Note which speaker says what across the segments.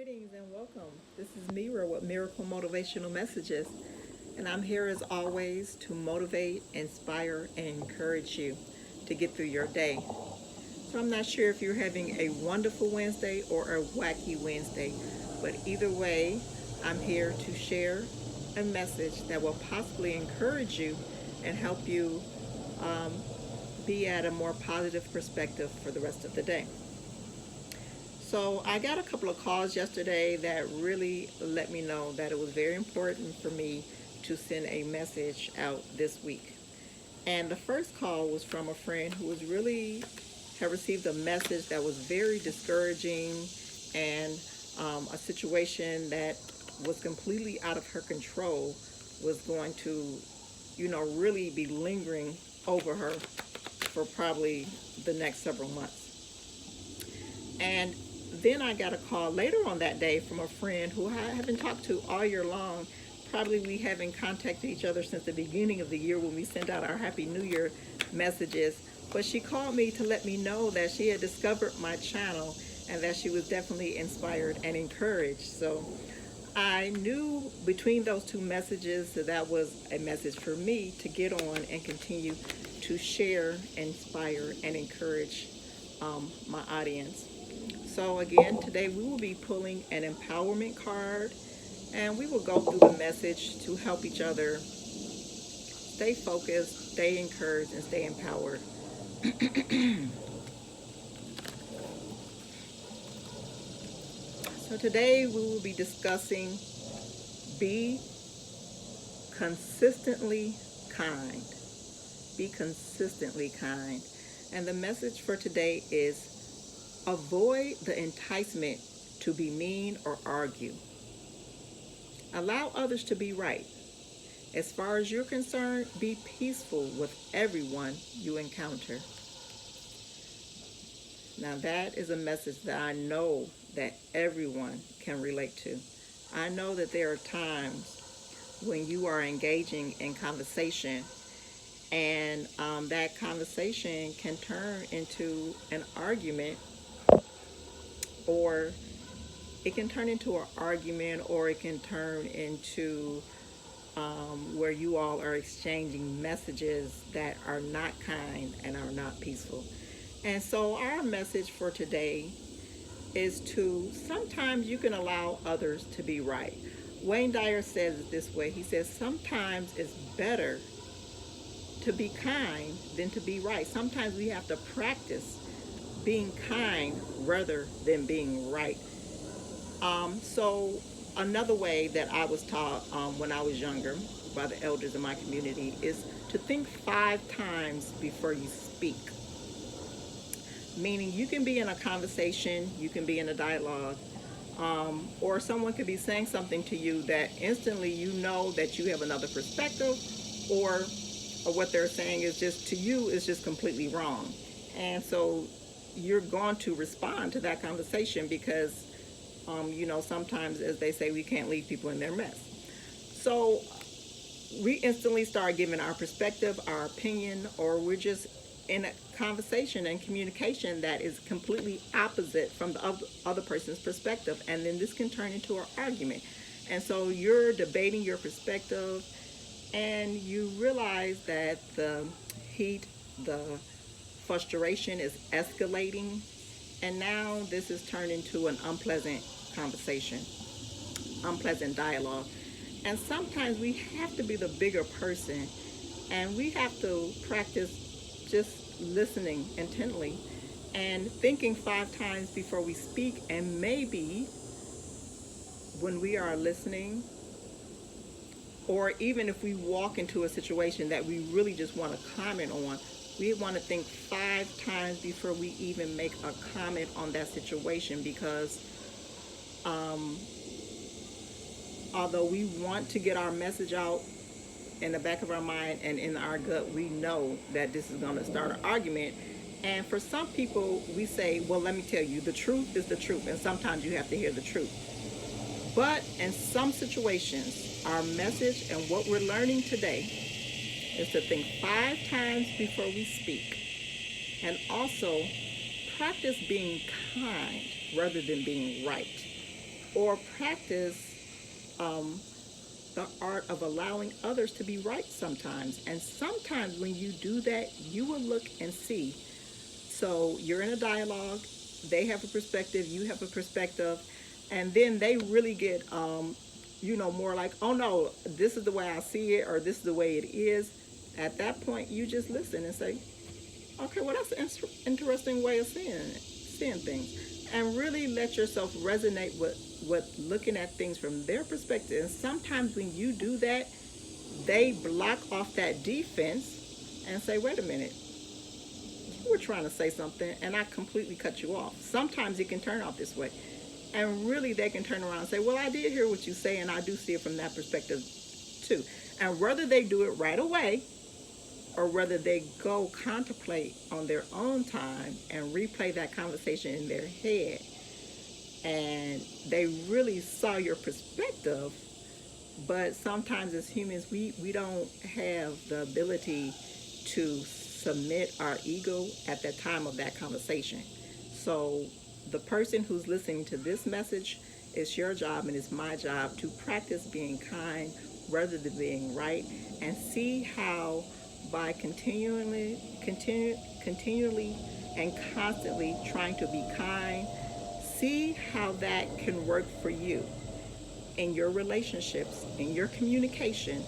Speaker 1: Greetings and welcome. This is Mira with Miracle Motivational Messages, and I'm here as always to motivate, inspire, and encourage you to get through your day. So I'm not sure if you're having a wonderful Wednesday or a wacky Wednesday, but either way, I'm here to share a message that will possibly encourage you and help you um, be at a more positive perspective for the rest of the day. So I got a couple of calls yesterday that really let me know that it was very important for me to send a message out this week. And the first call was from a friend who was really had received a message that was very discouraging and a situation that was completely out of her control was going to, really be lingering over her for probably the next several months. And then I got a call later on that day from a friend who I haven't talked to all year long. Probably we haven't contacted each other since the beginning of the year when we sent out our Happy New Year messages. But she called me to let me know that she had discovered my channel and that she was definitely inspired and encouraged. So I knew between those two messages that was a message for me to get on and continue to share, inspire, and encourage my audience. So again, today we will be pulling an empowerment card and we will go through the message to help each other stay focused, stay encouraged, and stay empowered. So today we will be discussing be consistently kind. Be consistently kind. And the message for today is avoid the enticement to be mean or argue. Allow others to be right. As far as you're concerned, be peaceful with everyone you encounter. Now that is a message that I know that everyone can relate to. I know that there are times when you are engaging in conversation and that conversation can turn into an argument, or it can turn into an argument, or it can turn into where you all are exchanging messages that are not kind and are not peaceful. And so our message for today is to sometimes you can allow others to be right. Wayne Dyer says it this way. He says sometimes it's better to be kind than to be right. Sometimes we have to practice being kind rather than being right. So another way that I was taught when I was younger by the elders in my community is to think 5 times before you speak. Meaning you can be in a conversation, you can be in a dialogue, or someone could be saying something to you that instantly you know that you have another perspective, or what they're saying is just to you is just completely wrong. And so you're going to respond to that conversation because sometimes, as they say, we can't leave people in their mess. So we instantly start giving our perspective, our opinion, or we're just in a conversation and communication that is completely opposite from the other person's perspective. And then this can turn into an argument. And so you're debating your perspective and you realize that the heat, the frustration is escalating. And now this has turned into an unpleasant conversation, unpleasant dialogue. And sometimes we have to be the bigger person and we have to practice just listening intently and thinking 5 times before we speak. And maybe when we are listening, or even if we walk into a situation that we really just want to comment on, we want to think 5 times before we even make a comment on that situation, because although we want to get our message out, in the back of our mind and in our gut, we know that this is going to start an argument. And for some people, we say, well, let me tell you, the truth is the truth. And sometimes you have to hear the truth. But in some situations, our message and what we're learning today is to think 5 times before we speak. And also practice being kind rather than being right. or practice um, the art of allowing others to be right sometimes. And sometimes when you do that, you will look and see. So you're in a dialogue, they have a perspective, you have a perspective, and then they really get, more like, oh no, this is the way I see it, or this is the way it is. At that point, you just listen and say, okay, well, that's an interesting way of seeing things, and really let yourself resonate with looking at things from their perspective. And sometimes when you do that, they block off that defense and say, wait a minute, you were trying to say something and I completely cut you off. Sometimes it can turn out this way. And really, they can turn around and say, well, I did hear what you say, and I do see it from that perspective too. And whether they do it right away or whether they go contemplate on their own time and replay that conversation in their head, and they really saw your perspective. But sometimes as humans, we don't have the ability to submit our ego at the time of that conversation. So the person who's listening to this message, it's your job and it's my job to practice being kind rather than being right, and see how by continually and constantly trying to be kind, see how that can work for you in your relationships, in your communication,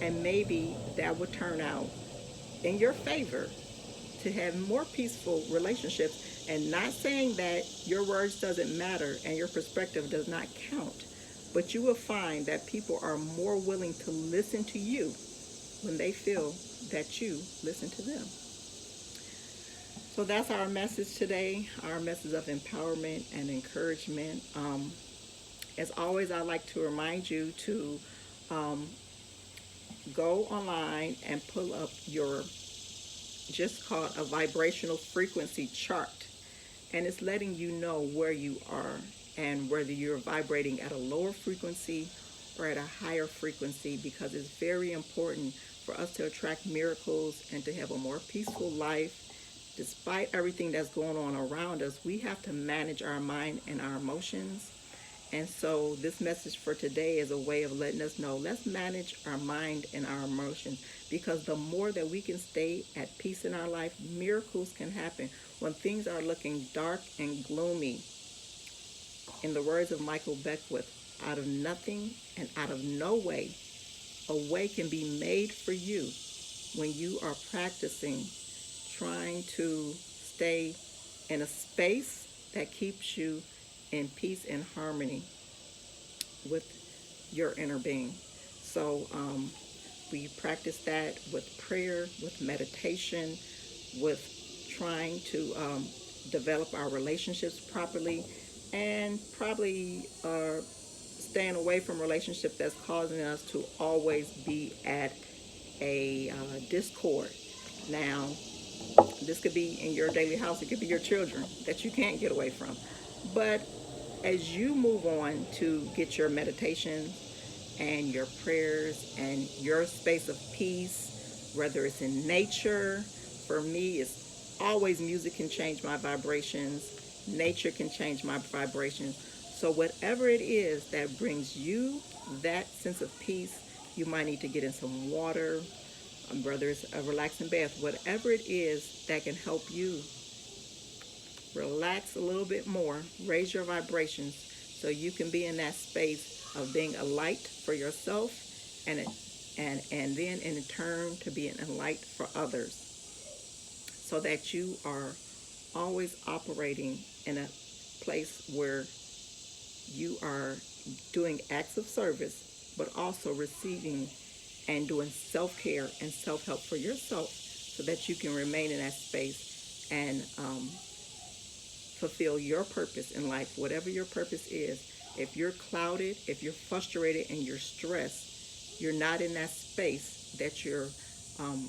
Speaker 1: and maybe that would turn out in your favor to have more peaceful relationships. And not saying that your words doesn't matter and your perspective does not count, but you will find that people are more willing to listen to you when they feel that you listen to them. So that's our message today, our message of empowerment and encouragement. As always, I like to remind you to um, go online and pull up your just called a vibrational frequency chart. And it's letting you know where you are and whether you're vibrating at a lower frequency or at a higher frequency, because it's very important for us to attract miracles and to have a more peaceful life. Despite everything that's going on around us, we have to manage our mind and our emotions. And so this message for today is a way of letting us know, let's manage our mind and our emotions, because the more that we can stay at peace in our life, miracles can happen. When things are looking dark and gloomy, in the words of Michael Beckwith, out of nothing and out of no way, a way can be made for you when you are practicing trying to stay in a space that keeps you in peace and harmony with your inner being. So we practice that with prayer, with meditation, with trying to develop our relationships properly, and probably staying away from relationships that's causing us to always be at a discord. Now, this could be in your daily house, it could be your children that you can't get away from. But as you move on to get your meditations and your prayers and your space of peace, whether it's in nature, for me, it's always music can change my vibrations, nature can change my vibrations. So whatever it is that brings you that sense of peace, you might need to get in some water, whether it's a relaxing bath, whatever it is that can help you relax a little bit more, raise your vibrations so you can be in that space of being a light for yourself, and then in turn to be a light for others, so that you are always operating in a place where you are doing acts of service, but also receiving and doing self-care and self-help for yourself, so that you can remain in that space and fulfill your purpose in life, whatever your purpose is. If you're clouded, if you're frustrated and you're stressed, you're not in that space that you're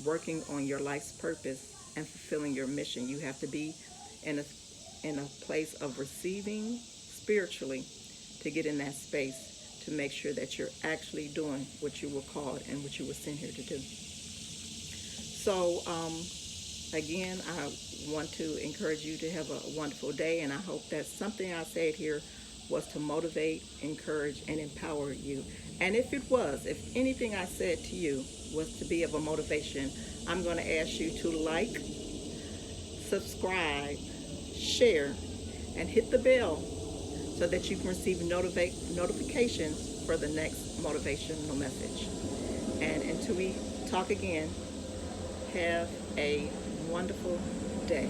Speaker 1: working on your life's purpose and fulfilling your mission. You have to be in a place of receiving spiritually to get in that space, to make sure that you're actually doing what you were called and what you were sent here to do. So again, I want to encourage you to have a wonderful day, and I hope that something I said here was to motivate, encourage, and empower you. And if anything I said to you was to be of a motivation, I'm going to ask you to like, subscribe, share, and hit the bell so that you can receive notifications for the next motivational message. And until we talk again, have a wonderful day.